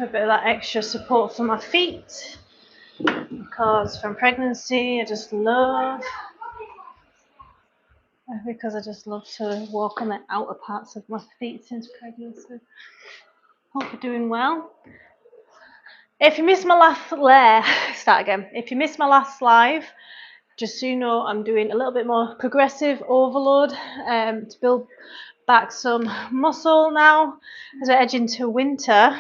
a bit of that extra support for my feet, because from pregnancy I just love to walk on the outer parts of my feet since pregnancy. Hope you're doing well. If you missed my last If you missed my last live, just so you know, I'm doing a little bit more progressive overload to build back some muscle now as we're edging to winter.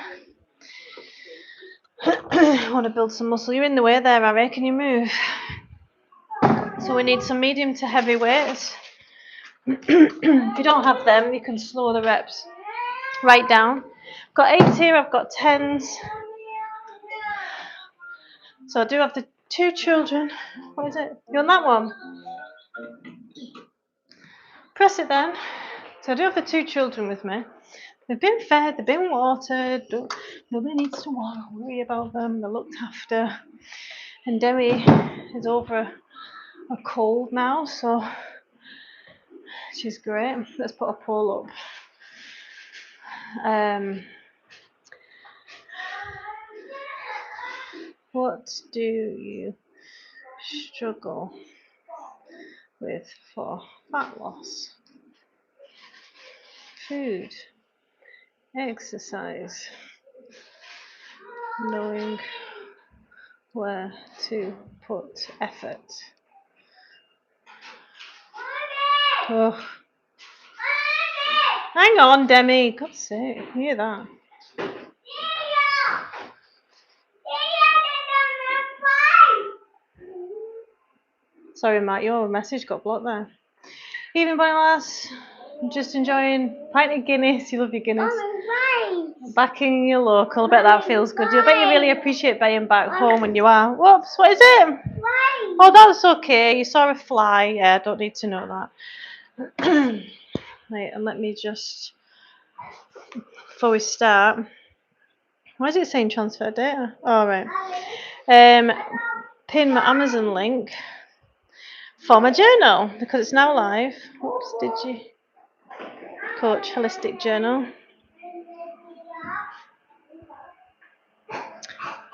I want to build some muscle. You're in the way there, Harry. Can you move? So we need some medium to heavy weights. If you don't have them, you can slow the reps right down. I've got 8s here, I've got 10s. So I do have the 2 children. What is it? You on that one? Press it then. So I do have the 2 children with me. They've been fed, they've been watered. Nobody needs to worry about them. They're looked after. And Demi is over a cold now, so she's great. Let's put a poll up. What do you struggle with for fat loss? Food, exercise, knowing where to put effort. Oh. Hang on, Demi. God's sake, hear that? Sorry, Matt, your message got blocked there. Evening, boy lass. I'm just enjoying pint of Guinness. You love your Guinness. Back in your local. I bet that feels good. I bet you really appreciate being back home when you are. Whoops, what is it? Oh, that's okay. You saw a fly. Yeah, I don't need to know that. Right, and let me just, before we start, why is it saying transfer data? All right. Pin my Amazon link for my journal because it's now live. Oops, DigiCoach Holistic Journal.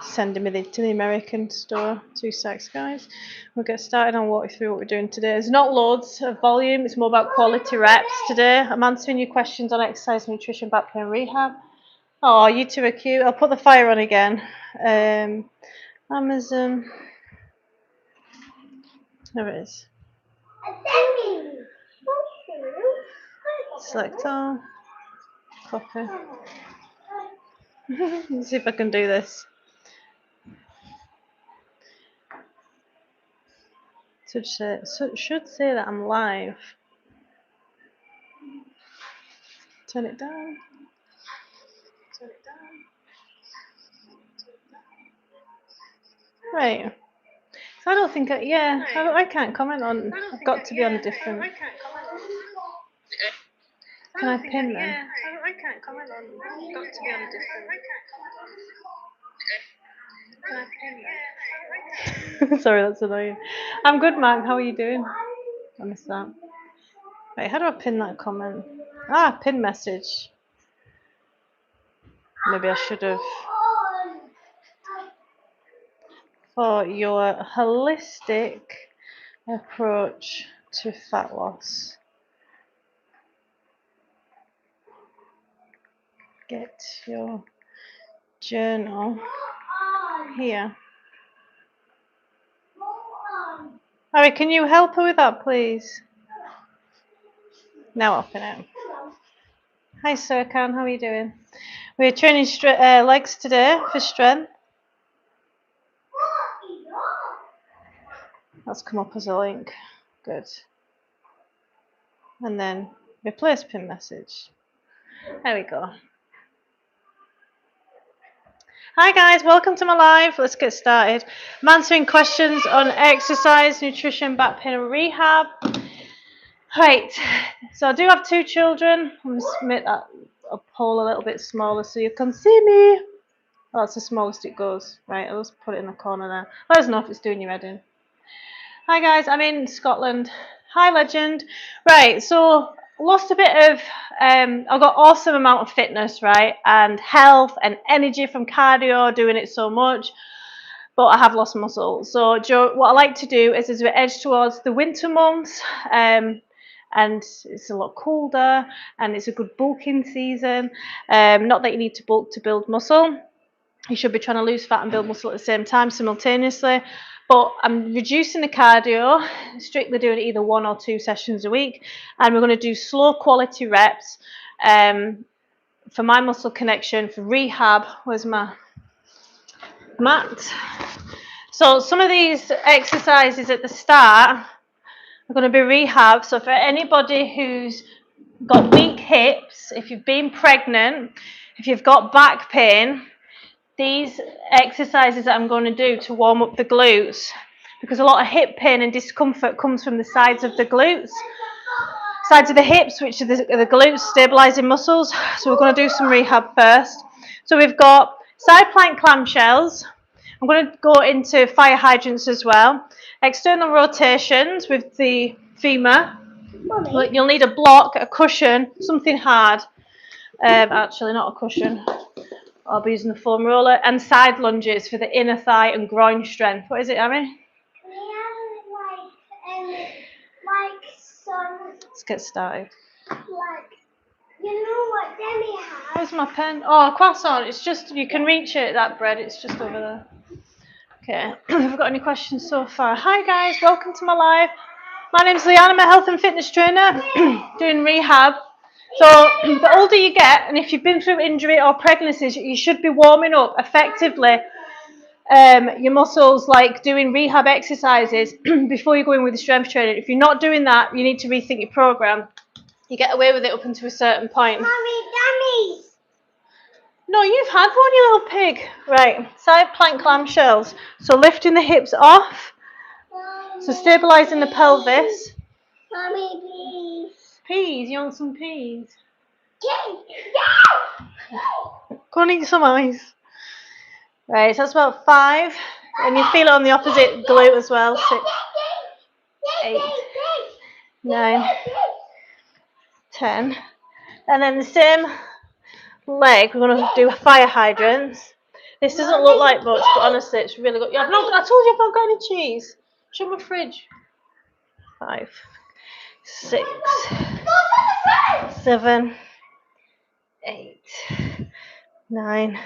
Sending me to the American store. 2 secs, guys. We'll get started. I'll walk you through what we're doing today. There's not loads of volume. It's more about quality reps today. I'm answering your questions on exercise, nutrition, back pain, rehab. Oh, you two are cute. I'll put the fire on again. Amazon. There it is. Select all. Copy. Let's see if I can do this. Should say that I'm live. Turn it down. Turn it down. Right. So I don't think I can't comment on. I've got to be on a different. Can I pin them? I can't comment on. I've got to be on a different. Can I pin them? Sorry, that's annoying. I'm good, Mark. How are you doing? I missed that. Right, how do I pin that comment? Pin message. Maybe I should have. For your holistic approach to fat loss. Get your journal here. Harry, can you help her with that, please? Now I'll pin it. Hi, Sirkan. How are you doing? We're training legs today for strength. That's come up as a link. Good. And then replace pin message. There we go. Hi guys, welcome to my live. Let's get started. I'm answering questions on exercise, nutrition, back pain and rehab. Right, so I do have 2 children. I'm going to make that a poll a little bit smaller so you can see me. Oh, that's the smallest it goes. Right, I'll just put it in the corner there. Let us know if it's doing your head in. Hi guys, I'm in Scotland. Hi legend. Right, so lost a bit of, I've got awesome amount of fitness, right, and health and energy from cardio, doing it so much, but I have lost muscle. So what I like to do is as we edge towards the winter months, and it's a lot colder, and it's a good bulking season. Not that you need to bulk to build muscle. You should be trying to lose fat and build muscle at the same time simultaneously. But I'm reducing the cardio, strictly doing either 1 or 2 sessions a week. And we're going to do slow quality reps for my muscle connection, for rehab. Where's my mat? So some of these exercises at the start are going to be rehab. So for anybody who's got weak hips, if you've been pregnant, if you've got back pain, these exercises that I'm going to do to warm up the glutes, because a lot of hip pain and discomfort comes from the sides of the glutes, sides of the hips, which are the glutes stabilizing muscles. So we're going to do some rehab first. So we've got side plank clamshells. I'm going to go into fire hydrants as well. External rotations with the femur. Mommy. You'll need a block, a cushion, something hard. Actually, not a cushion. I'll be using the foam roller, and side lunges for the inner thigh and groin strength. What is it, Amy? Let's get started. You know what Demi has? Where's my pen? Oh, a croissant. It's just, you can reach it, that bread. It's just over there. Okay. Have we got any questions so far? Hi guys, welcome to my live. My name's Leanne. I'm a health and fitness trainer doing rehab. So the older you get, and if you've been through injury or pregnancies, you should be warming up effectively your muscles, like doing rehab exercises before you go in with the strength training. If you're not doing that, you need to rethink your program. You get away with it up until a certain point. Mommy, dummies. No, you've had one, you little pig. Right, side plank clamshells. So lifting the hips off. Mommy, So stabilising the pelvis. Mommy, please. Peas, you want some peas? No! Go and eat some ice. Right, so that's about 5. And you feel it on the opposite glute as well. 6, 8, 9, 10. And then the same leg, we're going to do fire hydrants. This doesn't look like much, but honestly, it's really good. I told you I've not got any cheese. Show my fridge. 5, 6, 7, 8, 9,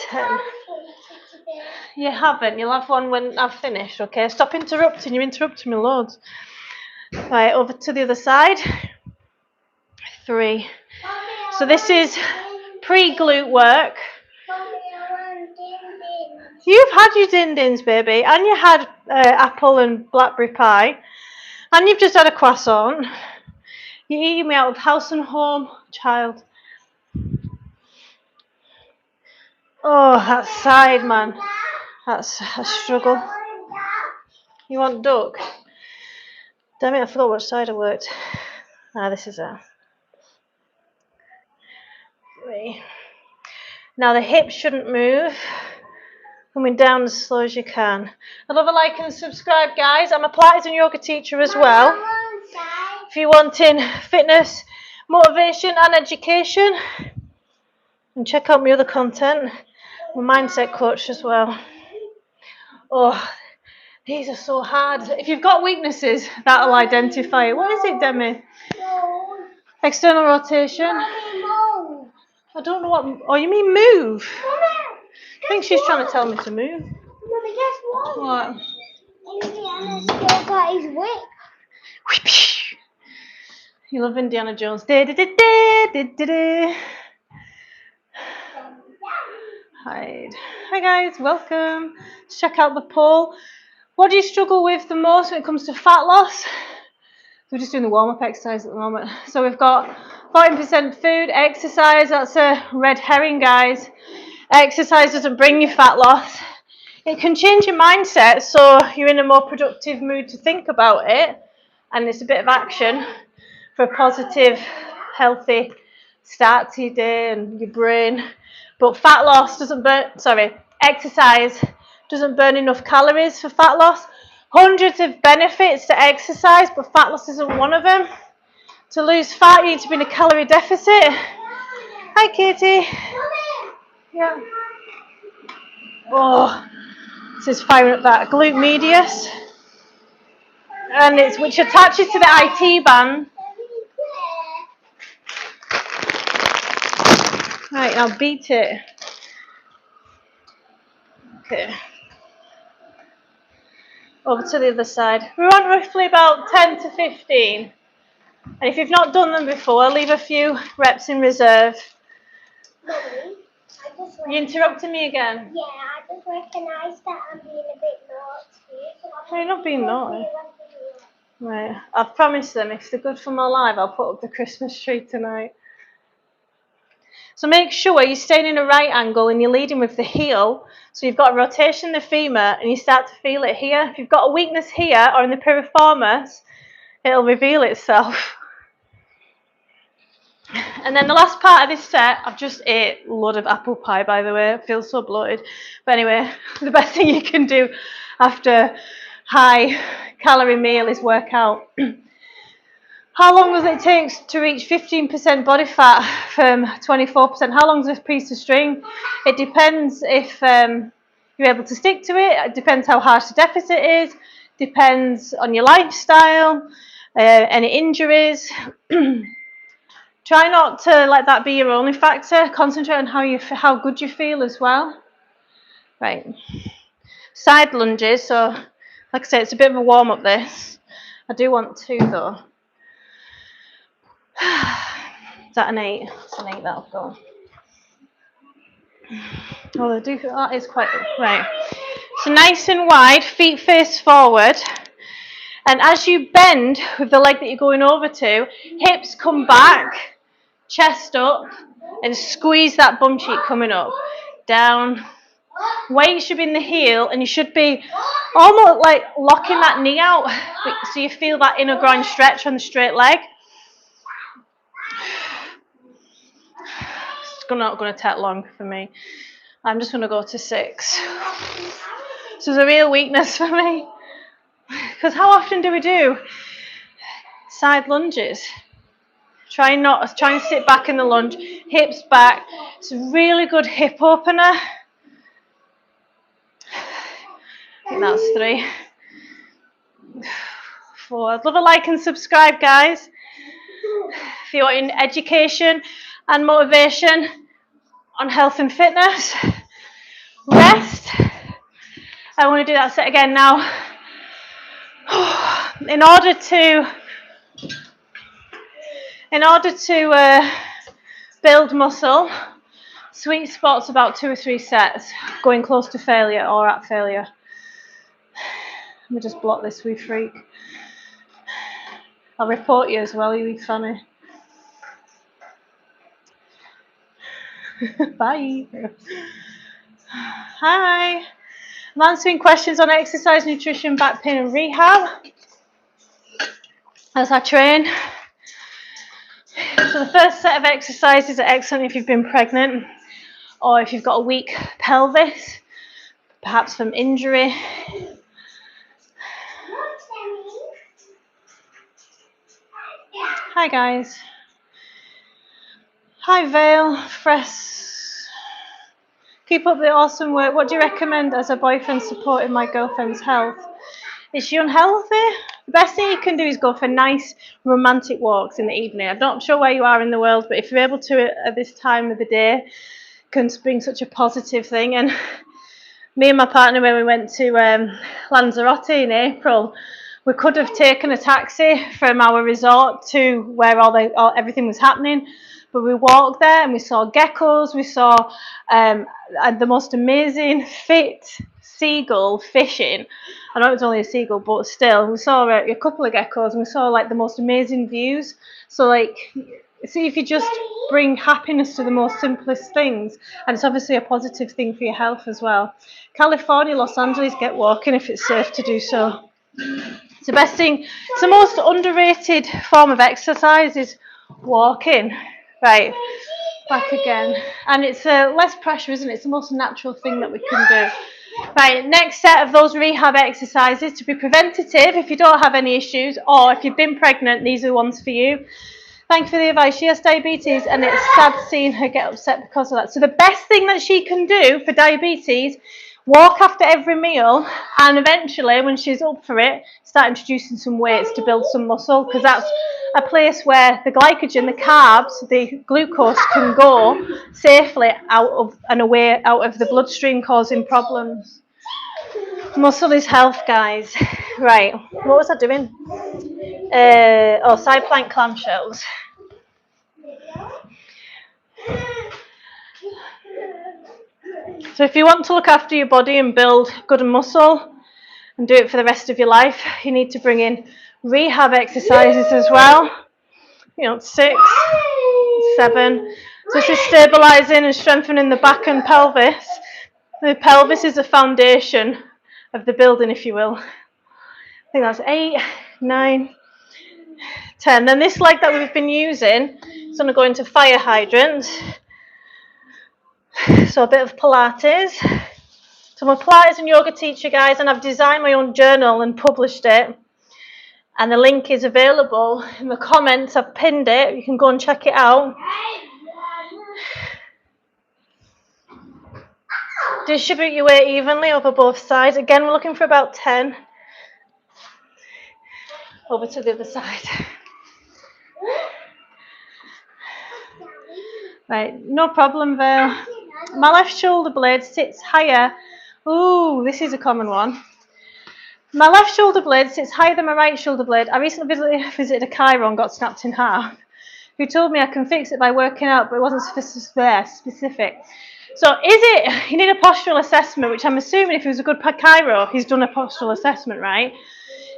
10. You haven't. You'll have one when I've finished, okay? Stop interrupting. You're interrupting me loads. Right, over to the other side. 3. So this is pre-glute work. You've had your din-dins, baby, and you had apple and blackberry pie, and you've just had a croissant. You're eating me out of house and home, child. Oh, that side, man. That's a struggle. You want duck? Damn it, I forgot which side I worked. This is it. 3. Now the hips shouldn't move. Coming down as slow as you can. I love a like and subscribe, guys. I'm a Pilates and yoga teacher as well. If you're wanting fitness, motivation and education, and check out my other content. I'm a mindset coach as well. Oh, these are so hard. If you've got weaknesses, that'll identify it. What is it, Demi? External rotation. I don't know what. Oh, you mean move? I think she's trying to tell me to move. Mommy, guess what? What? Indiana's still got his whip. You love Indiana Jones. Hide. Hi guys, welcome. Let's check out the poll. What do you struggle with the most when it comes to fat loss? We're just doing the warm-up exercise at the moment. So we've got 14% food, exercise. That's a red herring, guys. Exercise doesn't bring you fat loss. It can change your mindset, so you're in a more productive mood to think about it, and it's a bit of action for a positive, healthy start to your day and your brain. But fat loss doesn't burn, exercise doesn't burn enough calories for fat loss. Hundreds of benefits to exercise, but fat loss isn't one of them. To lose fat, you need to be in a calorie deficit. Hi, Katie. Yeah. Oh, this is firing up that glute medius, and it's which attaches to the IT band. Right, now beat it. Okay. Over to the other side. We want roughly about 10 to 15. And if you've not done them before, leave a few reps in reserve. Mummy, You interrupting me again? yeah, I just recognised that I'm being a bit naughty. So You're not being naughty. Right. I've promised them if they're good for my life, I'll put up the Christmas tree tonight. So make sure you're staying in a right angle and you're leading with the heel. So you've got a rotation in the femur and you start to feel it here. If you've got a weakness here or in the piriformis, it'll reveal itself. And then the last part of this set, I've just ate a lot of apple pie, by the way. I feel so bloated. But anyway, the best thing you can do after high calorie meal is work out. How long does it take to reach 15% body fat from 24%? How long is a piece of string? It depends if you're able to stick to it. It depends how harsh the deficit is. Depends on your lifestyle, any injuries. Try not to let that be your only factor. Concentrate on how good you feel as well. Right. Side lunges. So, like I said, it's a bit of a warm up. This. I do want 2 though. Is that an 8? It's an 8, that'll go. Oh, that is quite right. So nice and wide, feet face forward. And as you bend with the leg that you're going over to, hips come back, chest up, and squeeze that bum cheek coming up. Down. Weight should be in the heel, and you should be almost like locking that knee out, so you feel that inner groin stretch on the straight leg. It's not going to take long for me. I'm just going to go to 6. This is a real weakness for me. Because how often do we do side lunges? Try and sit back in the lunge, hips back. It's a really good hip opener. I think that's 3. 4. I'd love a like and subscribe, guys. If you're in education and motivation on health and fitness. Rest. I want to do that set again now. In order to build muscle, sweet spot's about 2 or 3 sets, going close to failure or at failure. Let me just block this wee freak. I'll report you as well, you wee funny. Bye. Hi. I'm answering questions on exercise, nutrition, back pain and rehab as I train. So the first set of exercises are excellent if you've been pregnant or if you've got a weak pelvis, perhaps from injury. Hi guys. Hi Vale, Fress. Keep up the awesome work. What do you recommend as a boyfriend supporting my girlfriend's health? Is she unhealthy? The best thing you can do is go for nice romantic walks in the evening. I'm not sure where you are in the world, but if you're able to at this time of the day, it can bring such a positive thing. And me and my partner, when we went to Lanzarote in April, we could have taken a taxi from our resort to where everything was happening. But we walked there and we saw geckos, we saw the most amazing fit seagull fishing. I know it was only a seagull, but still, we saw a couple of geckos and we saw like the most amazing views. So like, see if you just bring happiness to the most simplest things, and it's obviously a positive thing for your health as well. California, Los Angeles, get walking if it's safe to do so. It's the best thing. It's the most underrated form of exercise is walking. Right, back again. And it's less pressure, isn't it? It's the most natural thing that we can do. Right, next set of those rehab exercises to be preventative if you don't have any issues, or if you've been pregnant, these are the ones for you. Thank you for the advice. She has diabetes and it's sad seeing her get upset because of that. So the best thing that she can do for diabetes, walk after every meal, and eventually when she's up for it, start introducing some weights to build some muscle, because that's a place where the glycogen, the carbs, the glucose can go safely out of and away out of the bloodstream, causing problems. Muscle is health, guys. Right, what was I doing? Side plank clamshells. So if you want to look after your body and build good muscle and do it for the rest of your life, you need to bring in rehab exercises as well. 6, 7. So this is stabilizing and strengthening the back and pelvis. The pelvis is the foundation of the building, if you will. I think that's 8, 9, 10. Then this leg that we've been using is going to go into fire hydrant. So a bit of Pilates. So I'm a Pilates and yoga teacher, guys, and I've designed my own journal and published it. And the link is available in the comments. I've pinned it. You can go and check it out. Distribute your weight evenly over both sides. Again, we're looking for about 10. Over to the other side. Right, no problem there. My left shoulder blade sits higher. Ooh, this is a common one. My left shoulder blade sits higher than my right shoulder blade. I recently visited a chiro and got snapped in half, who told me I can fix it by working out, but it wasn't specific. So you need a postural assessment, which I'm assuming if he was a good chiro, he's done a postural assessment, right?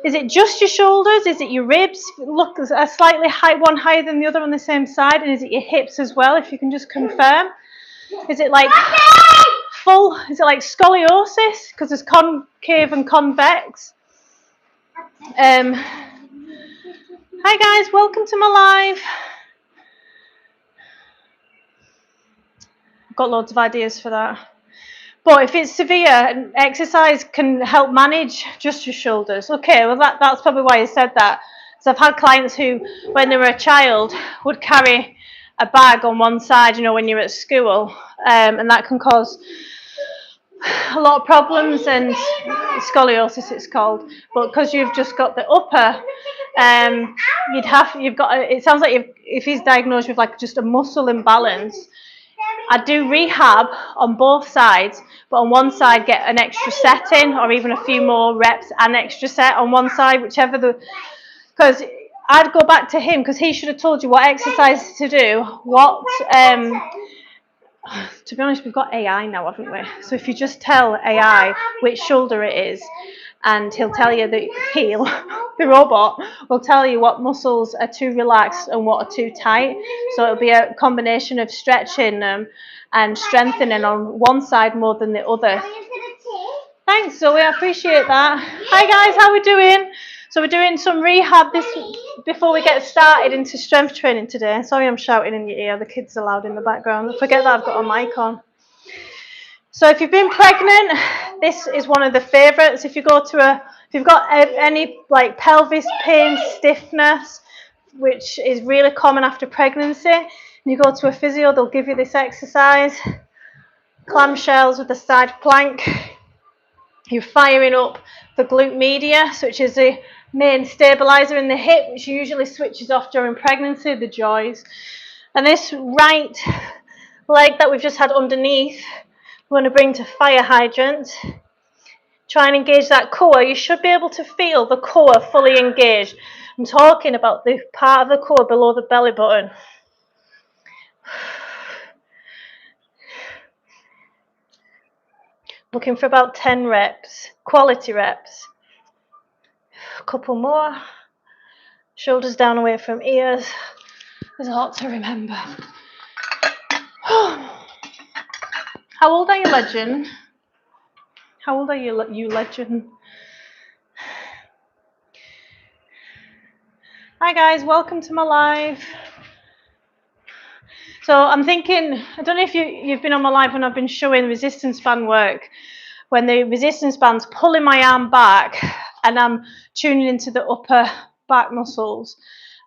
Is it just your shoulders? Is it your ribs? Look, a slightly high, one higher than the other on the same side, and is it your hips as well? If you can just confirm. Is it like full? Is it like scoliosis? Because there's concave and convex. Hi guys, welcome to my live. I've got loads of ideas for that. But if it's severe, exercise can help manage just your shoulders. Okay, well that's probably why I said that. So I've had clients who, when they were a child, would carry a bag on one side, when you're at school, and that can cause a lot of problems, and scoliosis it's called. But because you've just got the upper, it sounds like if he's diagnosed with like just a muscle imbalance, I do rehab on both sides, but on one side get an extra set in, or even a few more reps and extra set on one side, because I'd go back to him, because he should have told you what exercises to do, to be honest, we've got AI now, haven't we? So if you just tell AI which shoulder it is, and he'll tell you the robot will tell you what muscles are too relaxed and what are too tight. So it'll be a combination of stretching them and strengthening on one side more than the other. Thanks, Zoe, I appreciate that. Hi guys, how are we doing? So we're doing some rehab before we get started into strength training today. Sorry I'm shouting in your ear, the kids are loud in the background. Forget that I've got a mic on. So if you've been pregnant, this is one of the favourites. If you've got any like pelvis pain, stiffness, which is really common after pregnancy, and you go to a physio, they'll give you this exercise. Clamshells with the side plank. You're firing up the glute medius, which is the main stabilizer in the hip, which usually switches off during pregnancy, the joys. And this right leg that we've just had underneath, we're going to bring to fire hydrant. Try and engage that core. You should be able to feel the core fully engaged. I'm talking about the part of the core below the belly button. Looking for about 10 reps, quality reps. A couple more. Shoulders down away from ears. There's a lot to remember. How old are you, legend? How old are you legend? Hi guys, welcome to my live. So I'm thinking, I don't know if you've been on my live when I've been showing resistance band work, when the resistance band's pulling my arm back and I'm tuning into the upper back muscles.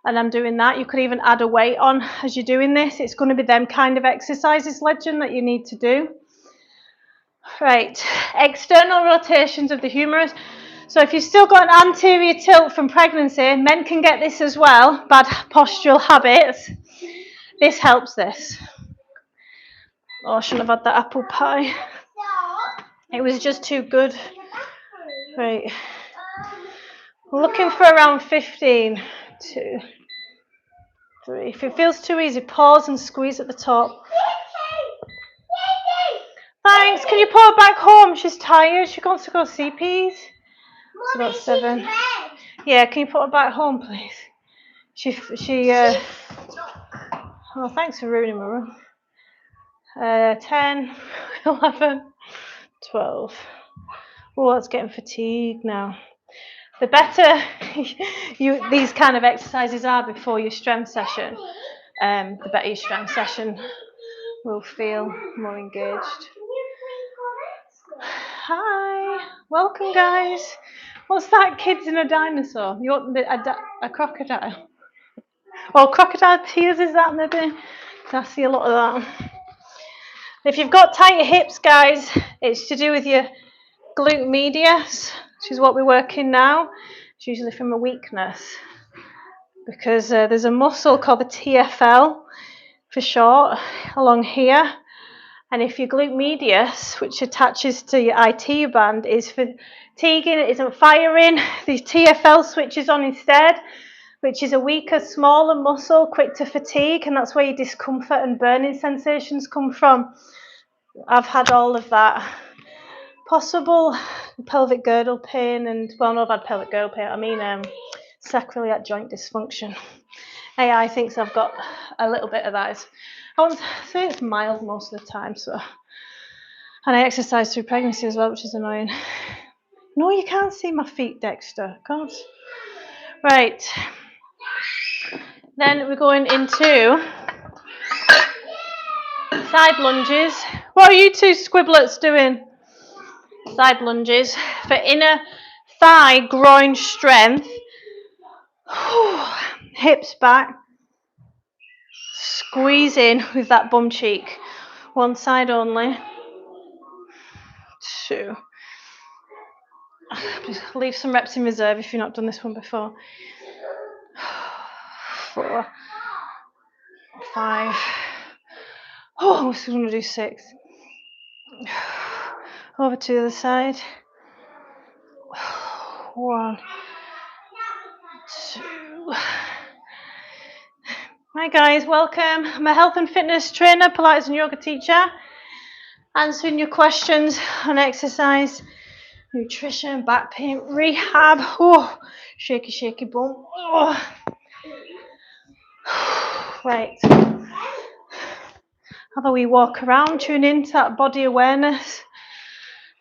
and I'm doing that. You could even add a weight on as you're doing this. It's going to be them kind of exercises, Legend, that you need to do. Right, external rotations of the humerus. So if you've still got an anterior tilt from pregnancy, men can get this as well, bad postural habits. This helps this. Oh, I shouldn't have had that apple pie. It was just too good. Right. We're looking for around 15. 2, 3. If it feels too easy, pause and squeeze at the top. Thanks. Can you pull her back home? She's tired. She wants to go see Pete. It's about 7. Yeah, can you put her back home, please? Oh, thanks for ruining my room. 10, 11, 12. Oh, it's getting fatigued now. The better these kind of exercises are before your strength session, the better your strength session will feel more engaged. Hi, welcome guys. What's that, kids in a dinosaur? You want a crocodile? Well, crocodile tears, is that maybe? I see a lot of that. If you've got tighter hips, guys, it's to do with your glute medius, which is what we're working now. It's usually from a weakness, because there's a muscle called the TFL for short along here, and if your glute medius, which attaches to your IT band, is fatiguing, it isn't firing, the TFL switches on instead, which is a weaker, smaller muscle, quick to fatigue, and that's where your discomfort and burning sensations come from. I've had all of that. Possible pelvic girdle pain, and well, no, I've had pelvic girdle pain, I mean sacroiliac joint dysfunction. AI thinks I've got a little bit of that. I won't say it's mild most of the time, so. And I exercise through pregnancy as well, which is annoying. No, you can't see my feet, Dexter. God. Right. Then we're going into side lunges. What are you two squibblets doing? Side lunges for inner thigh groin strength. Hips back. Squeeze in with that bum cheek. One side only. 2. Just leave some reps in reserve if you've not done this one before. 4, 5. Oh, we're going to do 6. Over to the other side. 1, 2. Hi guys, welcome. I'm a health and fitness trainer, Pilates and yoga teacher. Answering your questions on exercise, nutrition, back pain, rehab. Oh, shaky, shaky bum. Oh. Right. Have a wee walk around, tune into that body awareness.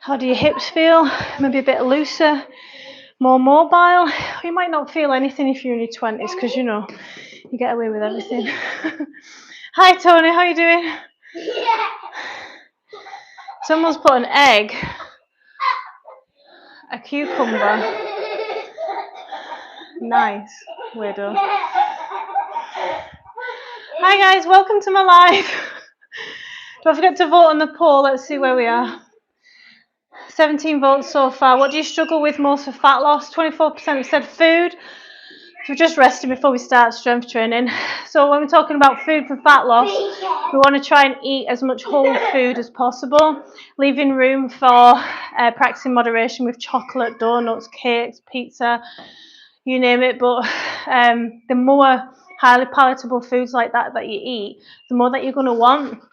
How do your hips feel? Maybe a bit looser, more mobile. You might not feel anything if you're in your 20s, because you know, you get away with everything. Hi Tony, how you doing? Yeah. Someone's put an egg, a cucumber. Nice, weirdo. Hi guys, welcome to my live. Don't forget to vote on the poll. Let's see where we are. 17 votes so far. What do you struggle with most for fat loss? 24% have said food. So we're just resting before we start strength training. So when we're talking about food for fat loss, we want to try and eat as much whole food as possible, leaving room for practicing moderation with chocolate, donuts, cakes, pizza, you name it. But the more highly palatable foods like that you eat, the more that you're going to want.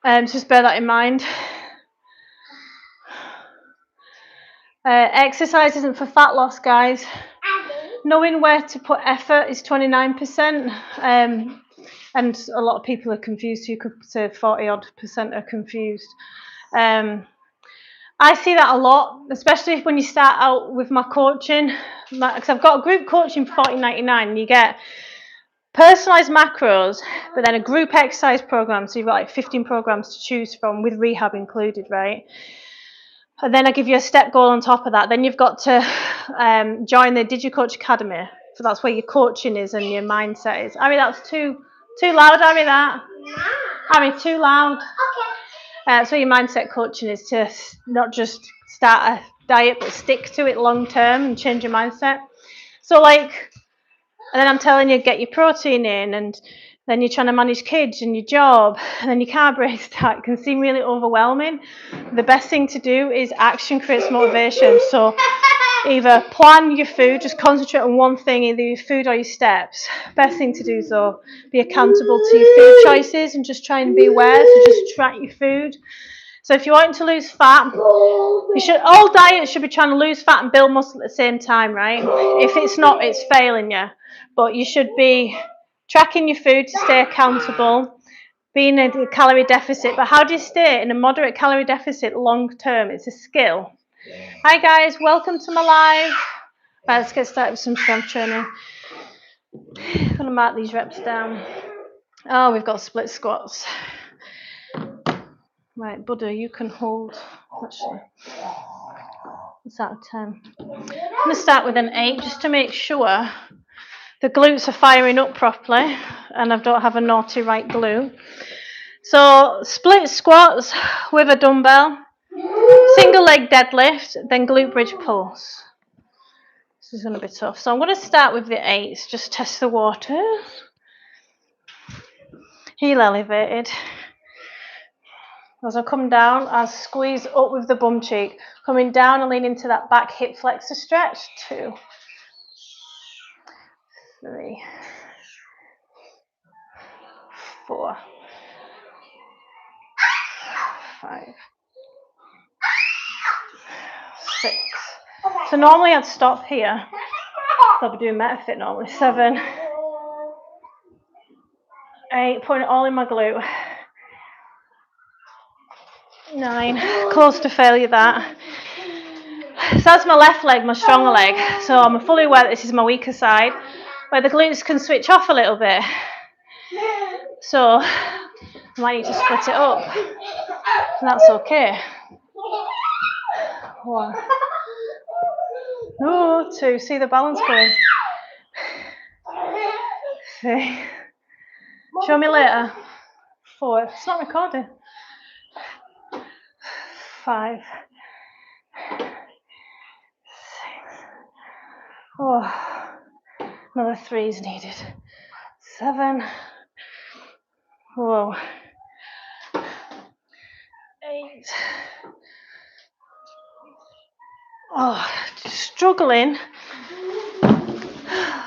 Just bear that in mind. Exercise isn't for fat loss, guys. Knowing where to put effort is 29%, and a lot of people are confused. You could say 40-odd% are confused. I see that a lot, especially when you start out with my coaching, because I've got a group coaching for $14.99, and you get personalised macros, but then a group exercise program, so you've got like 15 programs to choose from with rehab included, right? And then I give you a step goal on top of that. Then you've got to join the DigiCoach Academy that's where your coaching is and your mindset is. Ari, that's too loud, Ari, that. Ari, too loud. So your mindset coaching is to not just start a diet, but stick to it long term and change your mindset. So like, and then I'm telling you, get your protein in, and then you're trying to manage kids and your job, and then your car breaks start. It can seem really overwhelming. The best thing to do is action creates motivation. So either plan your food, just concentrate on one thing, either your food or your steps. Best thing to do is though, be accountable to your food choices and just try and be aware. So just track your food. So if you're wanting to lose fat, all diets should be trying to lose fat and build muscle at the same time, right? If it's not, it's failing you. But you should be tracking your food to stay accountable, being in a calorie deficit. But how do you stay in a moderate calorie deficit long term? It's a skill. Hi guys, welcome to my live. Right, let's get started with some strength training. I'm going to mark these reps down. Oh, we've got split squats. Right, Buddha, you can hold. Actually, it's out of 10. I'm going to start with an 8 just to make sure the glutes are firing up properly and I don't have a naughty right glute. So split squats with a dumbbell, single leg deadlift, then glute bridge pulse. This is going to be tough. So I'm going to start with the 8s, just test the waters. Heel elevated. As I come down, I squeeze up with the bum cheek. Coming down and lean into that back hip flexor stretch. 2, 3, 4, 5, 6. So normally I'd stop here. I'll be doing MetaFit normally. 7, 8, putting it all in my glute. 9, close to failure that. So that's my left leg, my stronger leg. So I'm fully aware that this is my weaker side, where the glutes can switch off a little bit. So I might need to split it up. And that's okay. 1. Oh, 2. See the balance going. 3. Show me later. 4. It's not recording. 5. 6. Oh, another 3 is needed. 7. Whoa. 8. Oh, just struggling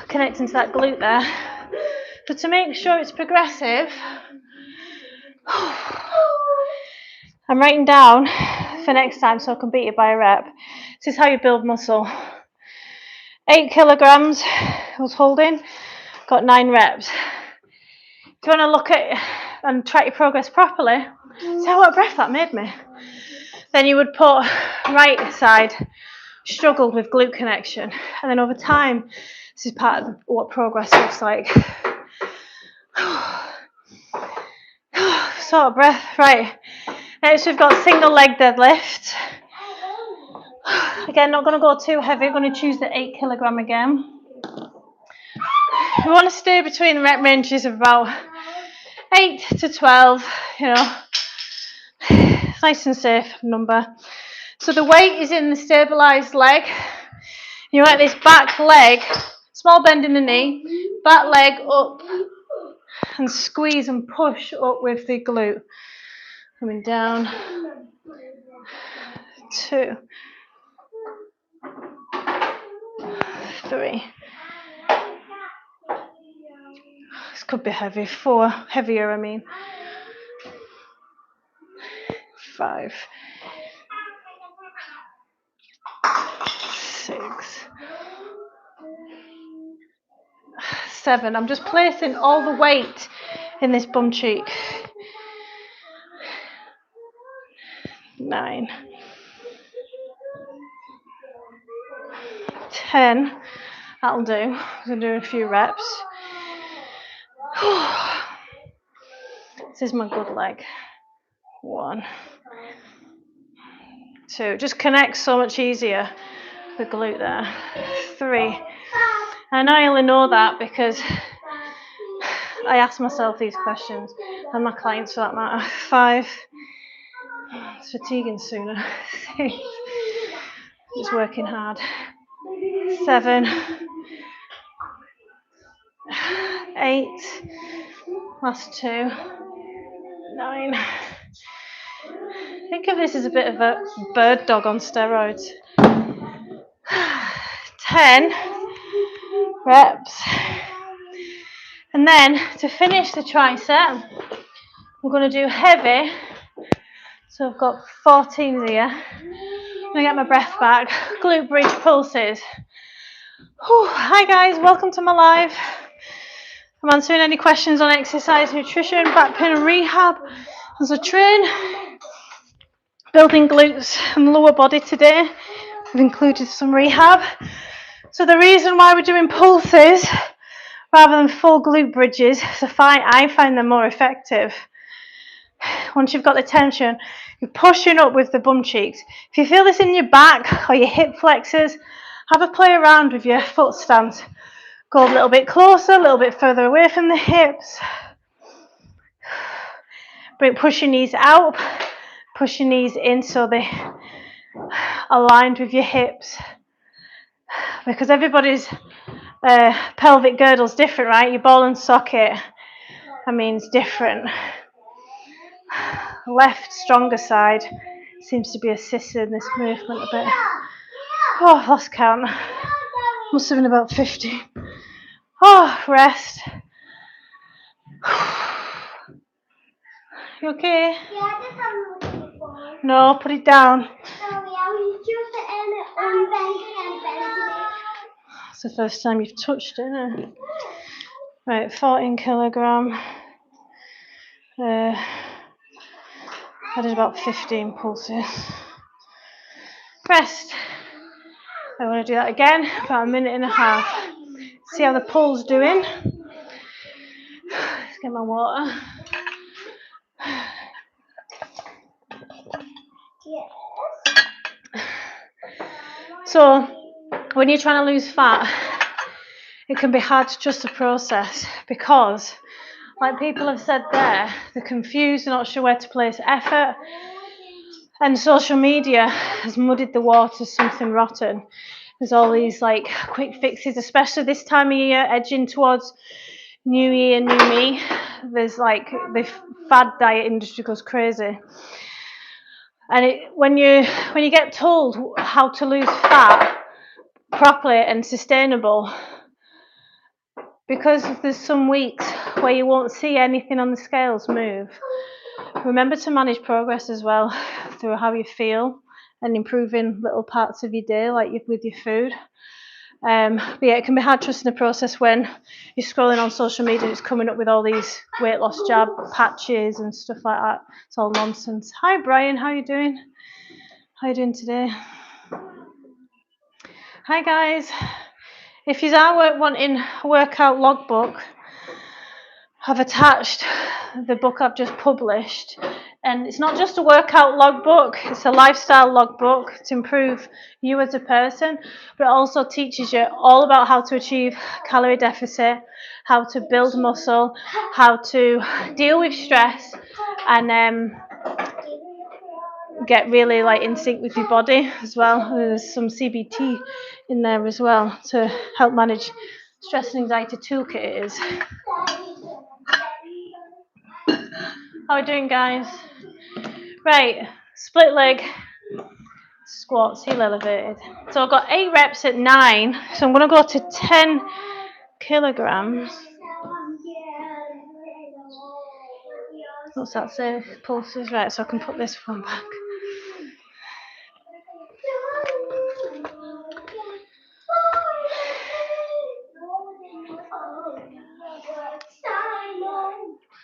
connecting to that glute there. But to make sure it's progressive, I'm writing down for next time so I can beat it by a rep. This is how you build muscle. 8 kilograms I was holding, got 9 reps. If you want to look at and track your progress properly, see how what breath that made me. Then you would put right side, struggled with glute connection, and then over time, this is part of what progress looks like. Sort of breath, right. Next we've got single leg deadlift. Again, not going to go too heavy, I'm going to choose the 8 kilogram again. We want to stay between the rep ranges of about 8 to 12, you know, nice and safe number. So the weight is in the stabilised leg. You want this back leg, small bend in the knee, back leg up and squeeze and push up with the glute. Coming down. 2, 3. This could be heavy. 4, heavier I mean. 5, 6, 7. I'm just placing all the weight in this bum cheek. 9, 10. That'll do. I'm going to do a few reps. This is my good leg. 1, 2. Just connects so much easier. The glute there. 3, And I only know that because I ask myself these questions, and my clients for that matter. 5, it's fatiguing sooner. 6, just working hard. 7, 8, last 2, 9. Think of this as a bit of a bird dog on steroids. 10 reps. And then to finish the tricep, we're going to do heavy. So I've got 14 here. I'm going to get my breath back. Glute bridge pulses. Whew. Hi guys, welcome to my live. I'm answering any questions on exercise, nutrition, back pain and rehab as I train. Building glutes and lower body today. I've included some rehab. So the reason why we're doing pulses rather than full glute bridges is I find them more effective. Once you've got the tension, you're pushing up with the bum cheeks. If you feel this in your back or your hip flexors, have a play around with your foot stance. Go a little bit closer, a little bit further away from the hips. Push your knees out, push your knees in so they're aligned with your hips. Because everybody's pelvic girdle's different, right? Your ball and socket, it's different. Left, stronger side seems to be assisting this movement a bit. Oh, I've lost count. Must have been about 50. Oh, rest. You okay? Yeah, that's what I'm looking for. No, put it down. Sorry, I was just unbending. It's the first time you've touched it, isn't it? Right, 14 kilogram. I did about 15 pulses. Rest. I want to do that again, about 1.5 minutes. See how the pull's doing. Let's get my water. Yes. So, when you're trying to lose fat, it can be hard to trust the process because, like people have said there, they're confused, they're not sure where to place effort, and social media has muddied the waters something rotten. There's all these like quick fixes, especially this time of year, edging towards New Year, New Me. There's like the fad diet industry goes crazy. And when you get told how to lose fat properly and sustainable, because there's some weeks where you won't see anything on the scales move, remember to manage progress as well through how you feel and improving little parts of your day, like with your food. But yeah, it can be hard trusting the process when you're scrolling on social media and it's coming up with all these weight loss jab patches and stuff like that. It's all nonsense. Hi Brian, how are you doing? How are you doing today? Hi guys. If you are wanting a workout logbook, I've attached the book I've just published, and it's not just a workout logbook, it's a lifestyle logbook to improve you as a person, but it also teaches you all about how to achieve calorie deficit, how to build muscle, how to deal with stress, and get really in sync with your body as well. There's some CBT in there as well to help manage stress and anxiety toolkit it is. How are we doing, guys? Right, split leg squats, heel elevated. So I've got 8 reps at 9, so I'm going to go to 10 kilograms. What's that say? Pulses, right, so I can put this one back.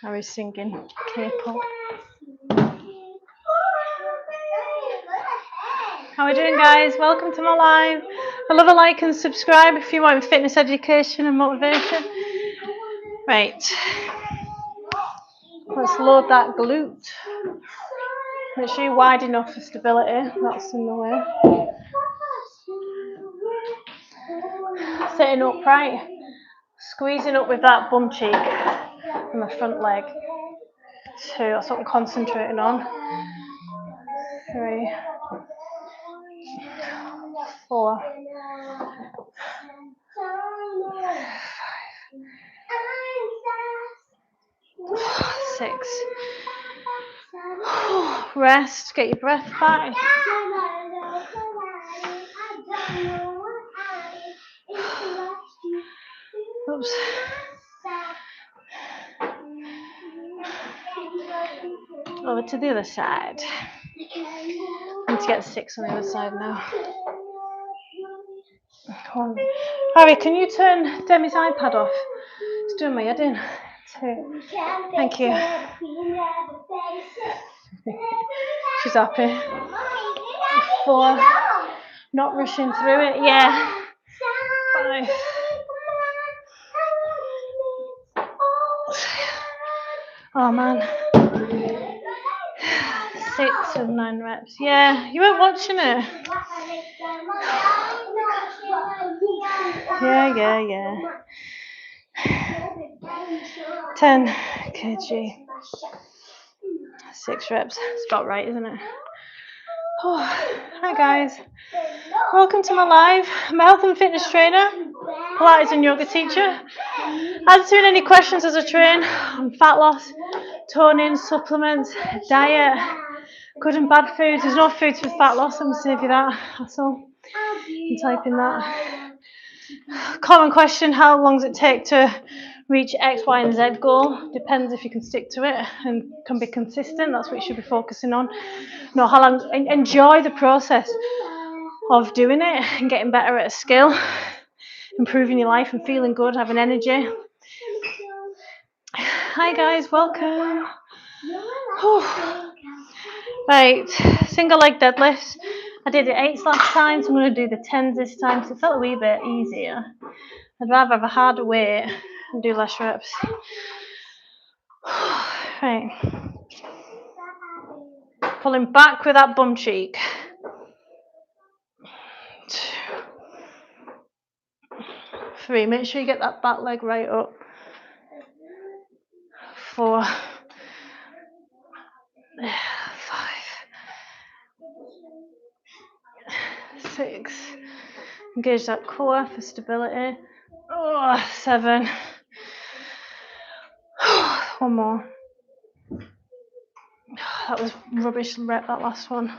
I was singing K-pop. How are we doing, guys? Welcome to my live. I love a like and subscribe if you want fitness education and motivation. Right. Let's load that glute. Make sure you're wide enough for stability. That's in the way. sitting upright, squeezing up with that bum cheek and the front leg. 2, that's what I'm concentrating on. 3, 4, 6. Rest, get your breath back. Oops. Over to the other side. I need to get 6 on the other side now. 1. Harry, can you turn Demi's iPad off? It's doing my head in. 2. Thank you. She's happy. 4. Not rushing through it. Yeah. 5. Oh man. 6 and 9 reps. Yeah, you weren't watching it. Yeah. 10 kg. 6 reps. It's about right, isn't it? Oh, hi guys. Welcome to my live. I'm a health and fitness trainer, Pilates and yoga teacher. Answering any questions as I train on fat loss, toning, supplements, diet, good and bad foods. There's no foods for fat loss. I'm going to save you that. That's all. I'm typing that. Common question: how long does it take to reach X, Y, and Z goal? Depends if you can stick to it and can be consistent. That's what you should be focusing on. No, how long? Enjoy the process of doing it and getting better at a skill, improving your life and feeling good, having energy. Hi guys, welcome. Right, single leg deadlifts. I did the 8s last time, so I'm going to do the 10s this time, so it felt a wee bit easier. I'd rather have a harder weight and do less reps. Right. Pulling back with that bum cheek. 2, 3. Make sure you get that back leg right up. 4, 5. Six. Engage that core for stability. 7. One more. That was rubbish rep, that last one.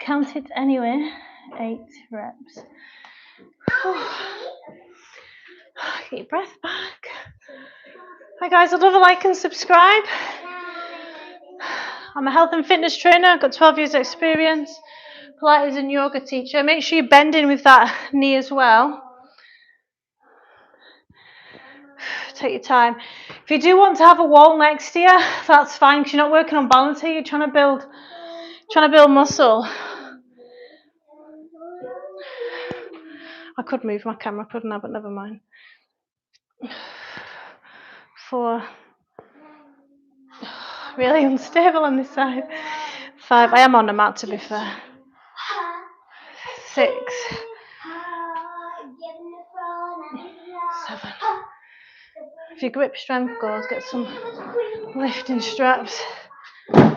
Counted anyway. 8 reps. Get your breath back. Hi guys, I'd love a like and subscribe. I'm a health and fitness trainer. I've got 12 years experience. Pilates and yoga teacher. Make sure you bend in with that knee as well. Take your time. If you do want to have a wall next to you, that's fine because you're not working on balance here. You're trying to build muscle. I could move my camera, couldn't I? But never mind. 4. Really unstable on this side. 5. I am on a mat, to be fair. 6. 7. If your grip strength goes, get some lifting straps. I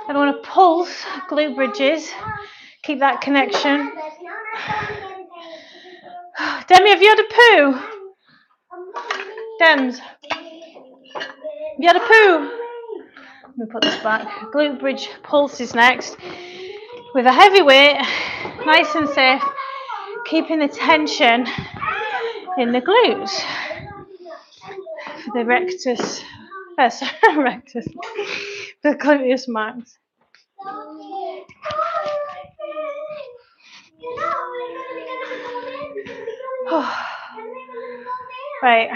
want to pulse glute bridges. Keep that connection. Demi, have you had a poo? Dems, have you had a poo? Let me put this back. Glute bridge pulses next. With a heavy weight, nice and safe, keeping the tension in the glutes. For the rectus, rectus, the gluteus max. Right,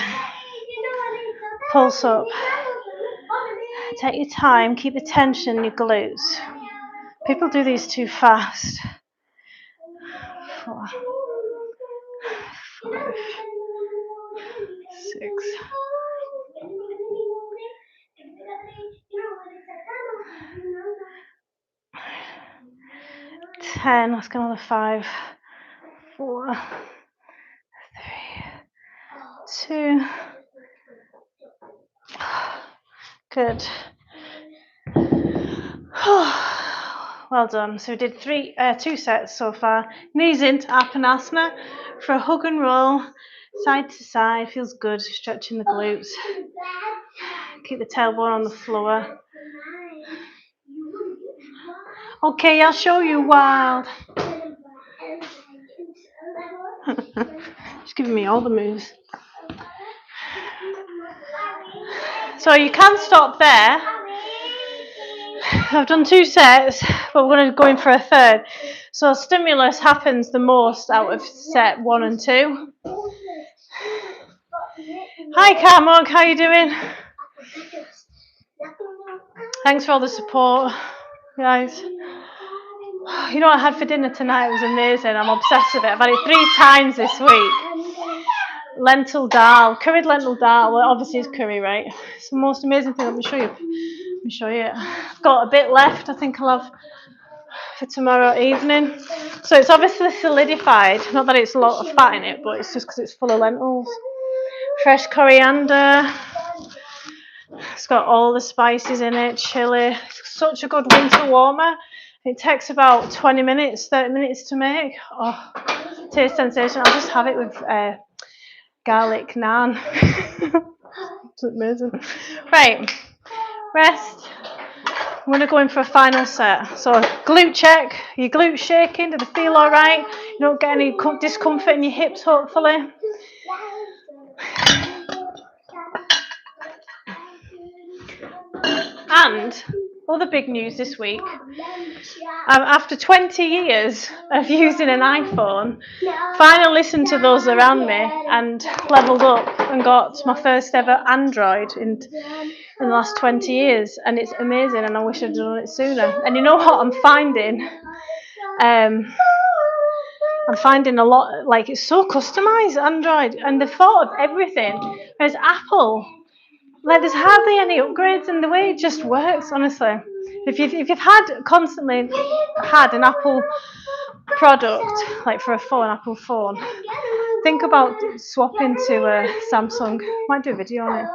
pulse up. Take your time, keep the tension in your glutes. People do these too fast. 4, 5, 6. 10. Let's go another 5. 4, 3, 2. Good. Well done. So we did 2 sets so far. Knees into Apanasana for a hug and roll, side to side. Feels good. Stretching the glutes. Keep the tailbone on the floor. Okay, I'll show you wild. She's giving me all the moves. So you can stop there. I've done 2 sets, but we're going to go in for a third. So stimulus happens the most out of set 1 and 2. Hi Carmog, how you doing? Thanks for all the support, guys. You know what I had for dinner tonight? It was amazing. I'm obsessed with it. I've had it 3 times this week. Lentil dal, curried lentil dal. Well, obviously it's curry, right? It's the most amazing thing. Let me show you. I've got a bit left. I think I'll have for tomorrow evening. So it's obviously solidified. Not that it's a lot of fat in it, but it's just because it's full of lentils. Fresh coriander. It's got all the spices in it. Chili. It's such a good winter warmer. It takes about 20 minutes, 30 minutes to make. Oh, taste sensation. I'll just have it with garlic naan. It's amazing. Right, rest. I'm going to go in for a final set. So glute check. Your glutes shaking. Do they feel all right? You don't get any discomfort in your hips, hopefully. And other big news this week. After 20 years of using an iPhone, finally listened to those around me and leveled up and got my first ever Android in the last 20 years, and it's amazing, and I wish I'd done it sooner. And you know what I'm finding? I'm finding a lot, like, it's so customized, Android, and they've thought of everything. Whereas Apple, like, there's hardly any upgrades, and the way it just works, honestly. If you've constantly had an Apple product, like for a phone, Apple phone, think about swapping to a Samsung. Might do a video on it.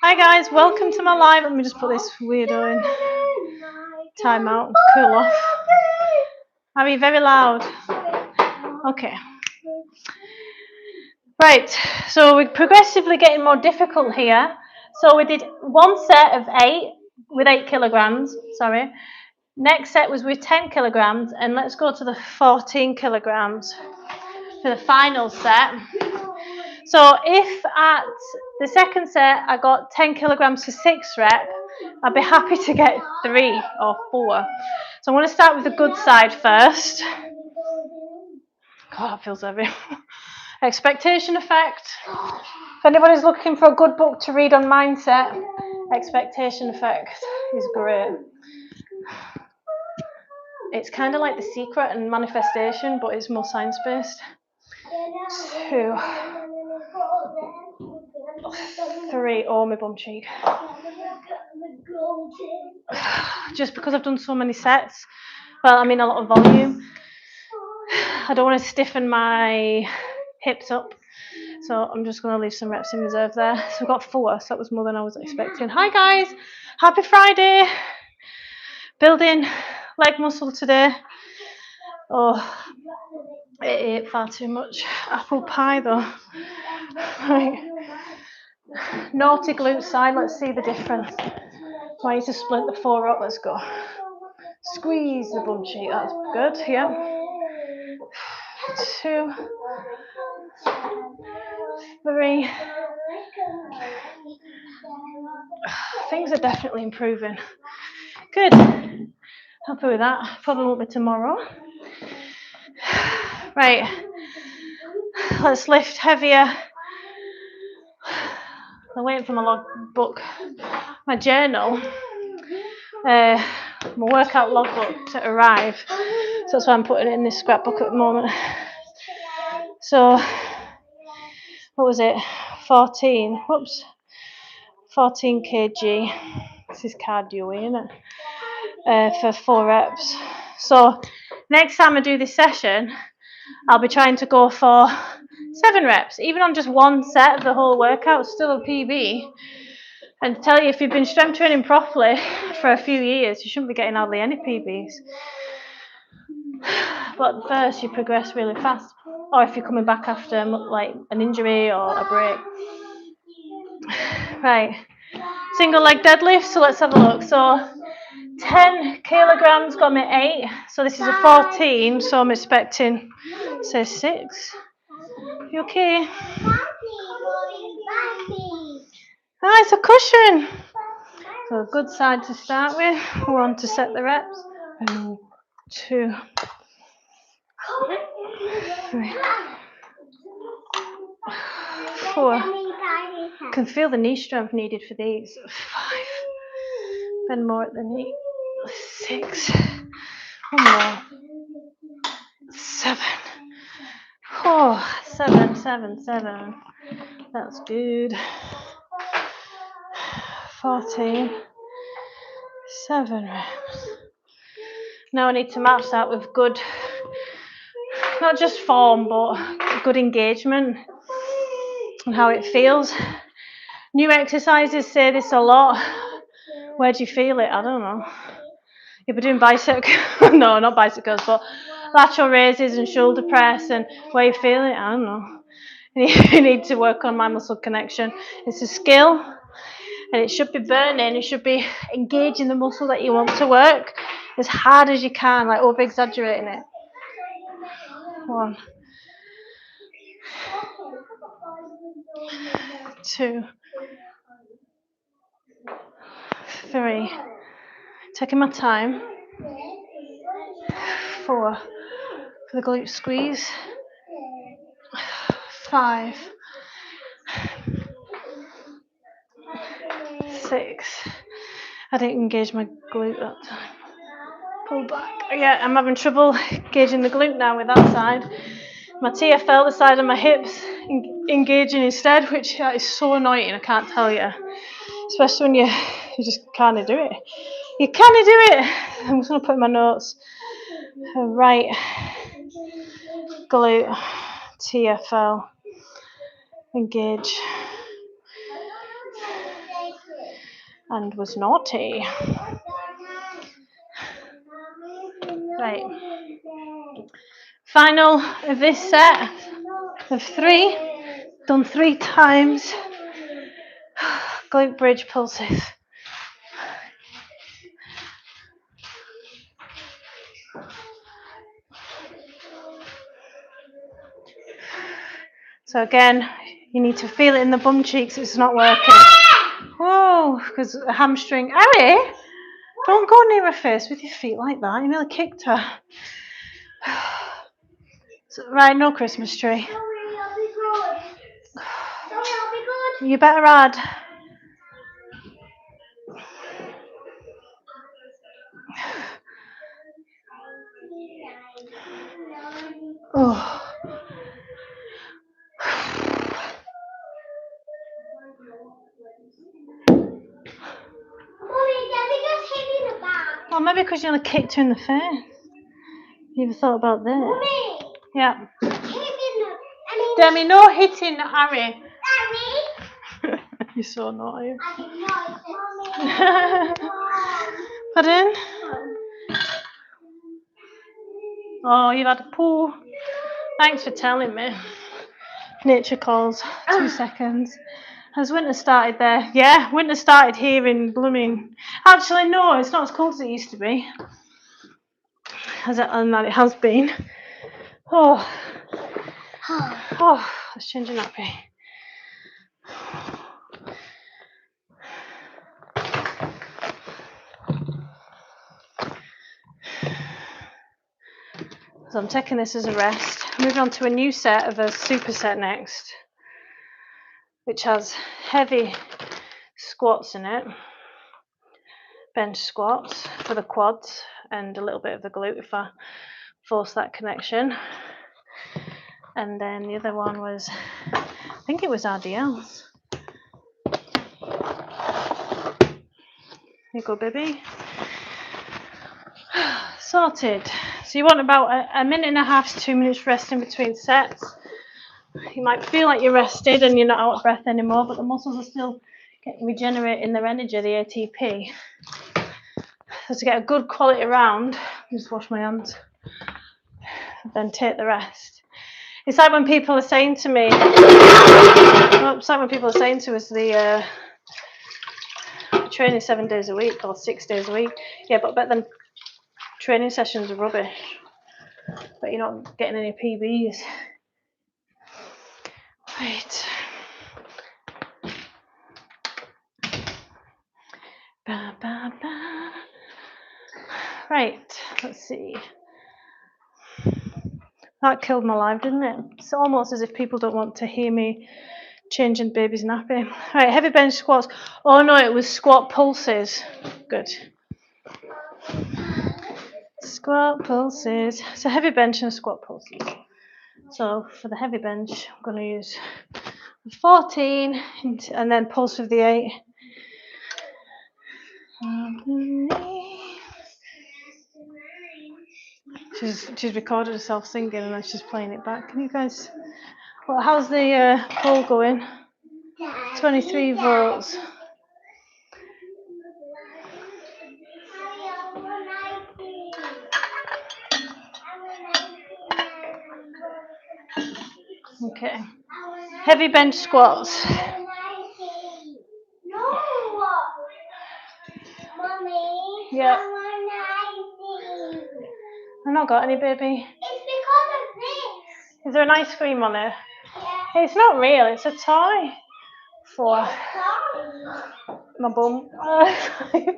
Hi guys, welcome to my live. Let me just put this weirdo in. Time out, cool off. Are you very loud? Okay. Right, so we're progressively getting more difficult here. So we did 1 set of 8 with 8 kilograms, sorry. Next set was with 10 kilograms, and let's go to the 14 kilograms for the final set. So if at the second set I got 10 kilograms for 6 reps, I'd be happy to get 3 or 4. So I'm going to start with the good side first. God, that feels heavy. Expectation Effect. If anybody's looking for a good book to read on mindset, Expectation Effect is great. It's kind of like The Secret and Manifestation, but it's more science-based. 2, 3, oh, my bum cheek. Just because I've done so many sets, well, I mean a lot of volume, I don't want to stiffen my hips up, so I'm just going to leave some reps in reserve there. So I've got 4, so that was more than I was expecting. Hi guys, happy Friday. Building leg muscle today. Oh, I ate far too much apple pie though. Right. Naughty glute side, let's see the difference. I need to split the 4 up, let's go. Squeeze the bum cheek, that's good, yeah. 2, 3. Things are definitely improving. Good. Happy with that. Probably won't be tomorrow. Right. Let's lift heavier. I'm waiting for my logbook, my journal, my workout logbook to arrive. So that's why I'm putting it in this scrapbook at the moment. So, what was it? 14. Whoops. 14 kg. This is cardio, isn't it? For 4 reps. So Next time I do this session, I'll be trying to go for 7 reps, even on just one set of the whole workout, still a PB. And to tell you, if you've been strength training properly for a few years, you shouldn't be getting hardly any PBs. But first, you progress really fast. Or if you're coming back after like an injury or a break. Right, single leg deadlift, so let's have a look. So 10 kilograms got me 8, so this is a 14, so I'm expecting, say 6. You okay? Ah, it's a cushion. So a good side to start with. 1 to set the reps. 2, 3, 4. Can feel the knee strength needed for these. 5. Bend more at the knee. 6. 1 more. 7. Oh, 7, 7, 7. That's good. 14. 7 reps. Now I need to match that with good, not just form, but good engagement and how it feels. New exercises say this a lot. Where do you feel it? I don't know. You'll be doing bicep, no, not bicep curls, but lateral raises and shoulder press, and where you feel it, I don't know. You need to work on my muscle connection. It's a skill, and it should be burning. It should be engaging the muscle that you want to work as hard as you can, like over exaggerating it. 1, 2, 3. Taking my time. 4. For the glute squeeze. 5. 6. I didn't engage my glute that time. Pull back. Yeah, I'm having trouble engaging the glute now with that side. My TFL, the side of my hips, engaging instead, which is so annoying, I can't tell you. Especially when you just can't do it. You can't do it. I'm just going to put in my notes. Right glute, TFL, engage, and was naughty. Right. Final of this set of 3, done 3 times. Glute bridge pulses. So again, you need to feel it in the bum cheeks. It's not working. Whoa, because a hamstring. Harry, don't go near her face with your feet like that. You nearly kicked her. So, right, no Christmas tree. You better add. Oh. Well, maybe because you only kicked her in the face. You ever thought about that? Mommy. Yeah. Demi, no hitting Harry. Harry. You're so naughty. Pardon? Oh, you've had a poo. Thanks for telling me. Nature calls. 2 seconds. Has winter started there? Yeah, winter started here in blooming. Actually, no, it's not as cold as it used to be. And that it has been. Oh, let's change a nappy. So I'm taking this as a rest. Moving on to a new set of a superset next, which has heavy squats in it. Bench squats for the quads and a little bit of the glute if I force that connection. And then the other one was, I think it was RDLs. Here you go, baby. Sorted. So you want about a minute and a half to 2 minutes rest in between sets. You might feel like you're rested and you're not out of breath anymore, but the muscles are still regenerating their energy, the ATP. So to get a good quality round, just wash my hands, then take the rest. It's like when people are saying to me, it's like when people are saying to us, the training 7 days a week or 6 days a week. Yeah, but then training sessions are rubbish, but you're not getting any PBs. Right. Ba, ba, ba. Right, let's see. That killed my life, didn't it? It's almost as if people don't want to hear me changing baby's nappy. Right, heavy bench squats. Oh no, it was squat pulses. Good. Squat pulses. So heavy bench and squat pulses. So for the heavy bench, I'm going to use 14 and then pulse with the 8. She's recorded herself singing and then she's playing it back. Can you guys? Well, how's the poll going? 23 votes. Okay. Heavy bench squats. Yeah. I've not got any, baby. It's because of this. Is there an ice cream on it? Yeah. It's not real, it's a toy. For my bum. Mommy, toys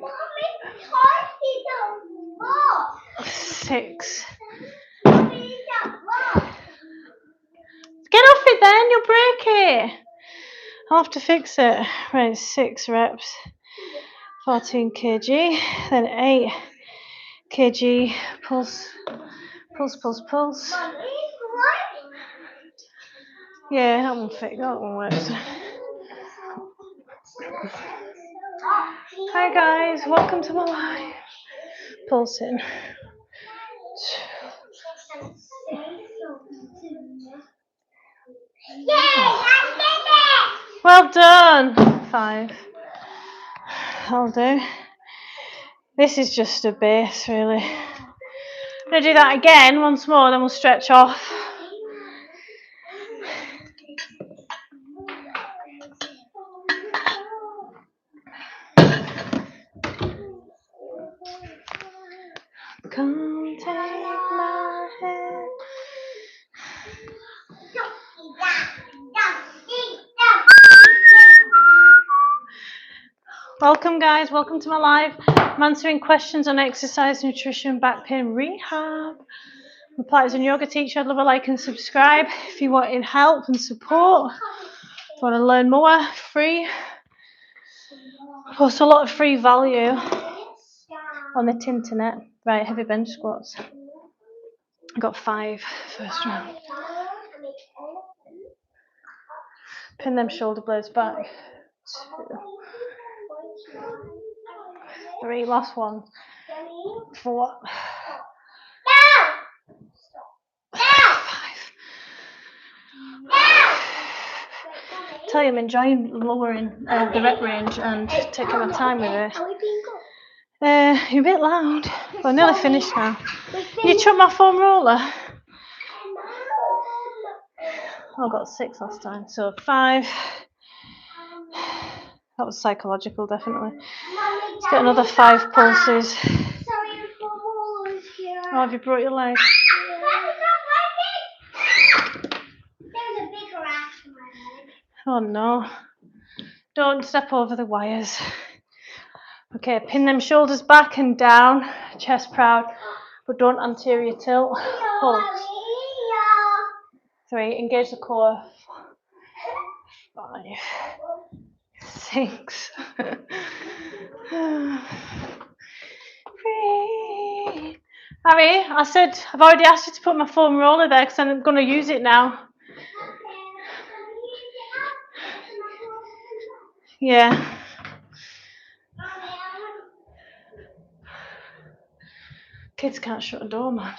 don't work. 6. Mommy, it don't work. Get off it then, you'll break it. I'll have to fix it. Right, 6 reps. 14 kg. Then 8 kg. Pulse. Pulse. Yeah, that one fixed. That one works. Hi guys, welcome to my live. Pulsing. Yay, I did it! Well done. 5. I'll do. This is just a base, really. I'm going to do that again once more, then we'll stretch off. Come take my hand. Welcome guys, welcome to my live. I'm answering questions on exercise, nutrition, back pain, rehab. I'm a Pilates and yoga teacher. I'd love a like and subscribe if you want help and support. If you want to learn more, free. Plus a lot of free value on the internet. Right, heavy bench squats. I got 5 first round. Pin them shoulder blades back. 2, 3, last one. 4. 5. Tell you I'm enjoying lowering the rep range and taking my time with it. You're a bit loud, but I'm nearly finished now. You chucked my foam roller. I got 6 last time, so 5. That was psychological, definitely. Let's get another 5 pulses. Oh, have you brought your leg? Oh no. Don't step over the wires. Okay, pin them shoulders back and down, chest proud, but don't anterior tilt. Pulse. 3, engage the core. 5, 6. 3. Harry, I said I've already asked you to put my foam roller there because I'm going to use it now. Yeah. Kids can't shut a door, man.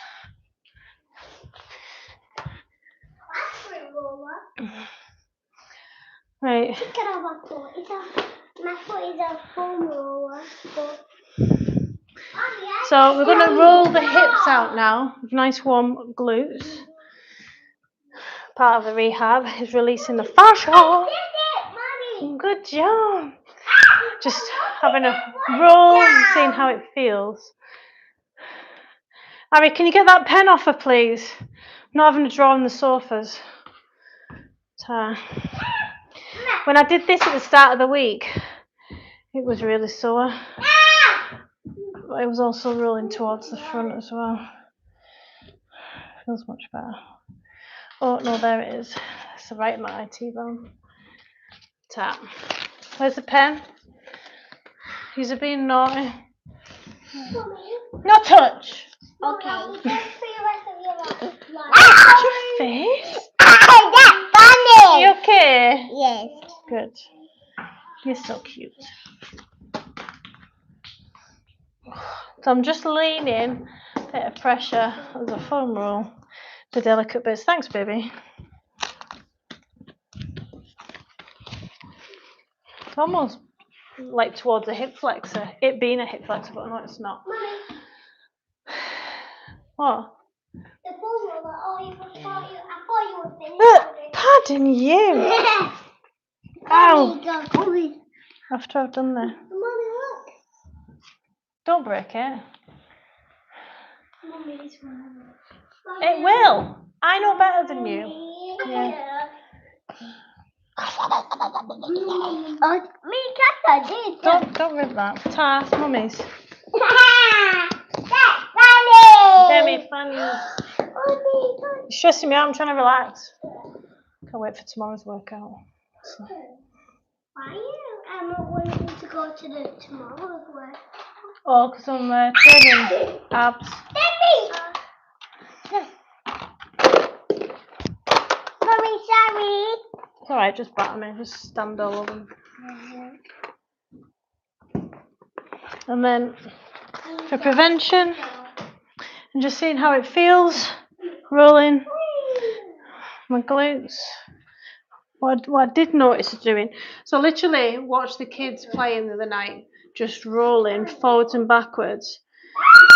Right. My foot is a foam roller. So we're going to roll the hips out now. Nice warm glutes. Part of the rehab is releasing the fascia. Good job. Just having a roll and seeing how it feels. Ari, can you get that pen off her, please? I'm not having to draw on the sofas. When I did this at the start of the week, it was really sore. But it was also rolling towards the front as well. Feels much better. Oh, no, there it is. It's right in my IT bone. Tap. Where's the pen? He's being naughty. No touch. Okay. Touch your face. That's funny. You okay? Yes. Good. You're so cute. So I'm just leaning, a bit of pressure as a foam roll. The delicate bits. Thanks, baby. Almost like towards a hip flexor. It being a hip flexor, but no, it's not. Mommy. What? The foam roller. Oh, I thought you were finished. Pardon you. Ow. Mommy, After I've done that. look. Don't break it. Mommy, this one. It will. I know better than you. Yeah. Oh, me cat did. Don't rip that. Task, mummies. That's funny. Demi, funny. It's stressing me out. I'm trying to relax. Can't wait for tomorrow's workout. So. Why are you not wanting to go to the tomorrow's work? Oh, because I'm training abs. Mommy, sorry. It's alright, just batter me. Just stand all over them. And then for prevention, and just seeing how it feels, rolling my glutes. What I did notice doing, so literally watch the kids playing the other night, just rolling forwards and backwards.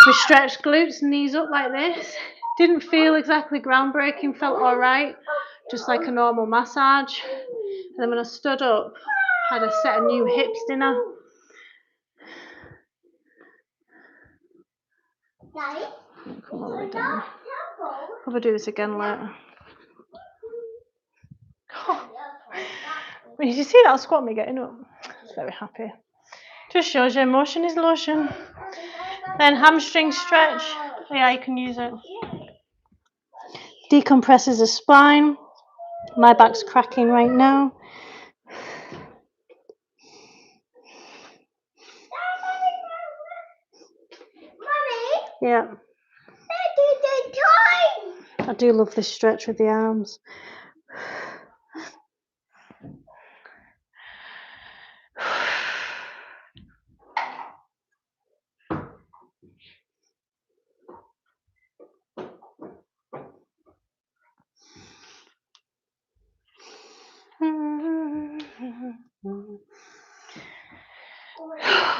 We stretched glutes and knees up like this. Didn't feel exactly groundbreaking, felt alright, just like a normal massage. And then when I stood up, I had a set of new hips dinner. Come on, down. Probably do this again later. Oh. Did you see that squat me getting up? I was very happy. Just shows you motion is lotion. Then hamstring stretch. Yeah, you can use it. Decompresses the spine. My back's cracking right now. Yeah. I do love this stretch with the arms.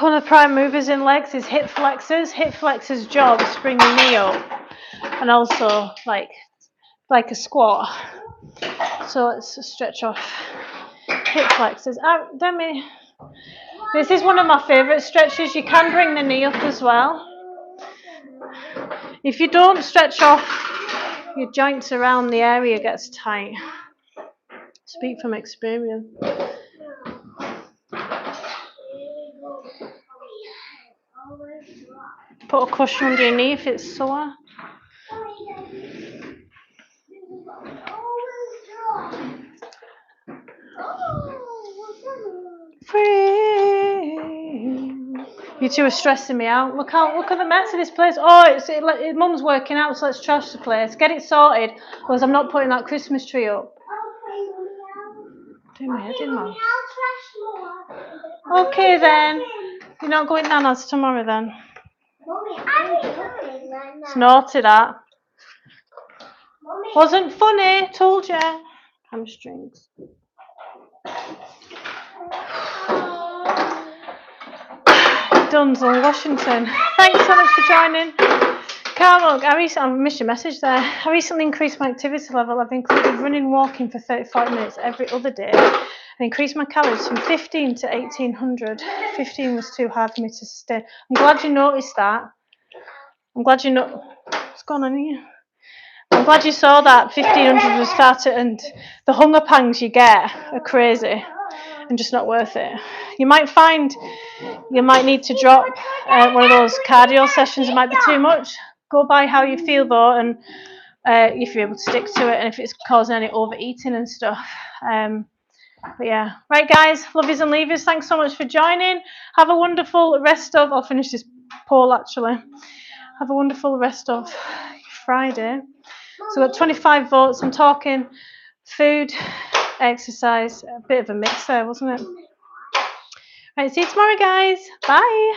One of the prime movers in legs is hip flexors. Hip flexors' job is to bring your knee up, and also like a squat. So let's stretch off hip flexors. Demi, this is one of my favourite stretches. You can bring the knee up as well. If you don't stretch off your joints around, the area gets tight. Speak from experience. Put a cushion under your knee if it's sore. Free. You two are stressing me out. Look at the mess of this place. Oh, Mum's working out, so let's trash the place. Get it sorted, because I'm not putting that Christmas tree up. Do my head in, Mum. Okay then. You're not going Nana's tomorrow then? Mommy, I'm doing that now. It's naughty, that. Mommy. Wasn't funny, told you. Hamstrings. Dunsel, Washington. Thanks so much for joining. Carl, I missed your message there. I recently increased my activity level. I've included running, walking for 30-40 minutes every other day. I increased my calories from 15 to 1800. 15 was too hard for me to sustain. I'm glad you noticed that. I'm glad you know what's going on here. I'm glad you saw that 1500 was started, and the hunger pangs you get are crazy and just not worth it. You might find you might need to drop one of those cardio sessions. It might be too much. Go by how you feel though, and if you're able to stick to it, and if it's causing any overeating and stuff. But yeah, right guys, lovies and leavers, thanks so much for joining. Have a wonderful rest of, I'll finish this poll actually. Have a wonderful rest of Friday. So we've got 25 votes. I'm talking food, exercise, a bit of a mix there, wasn't it? Right, see you tomorrow guys. Bye.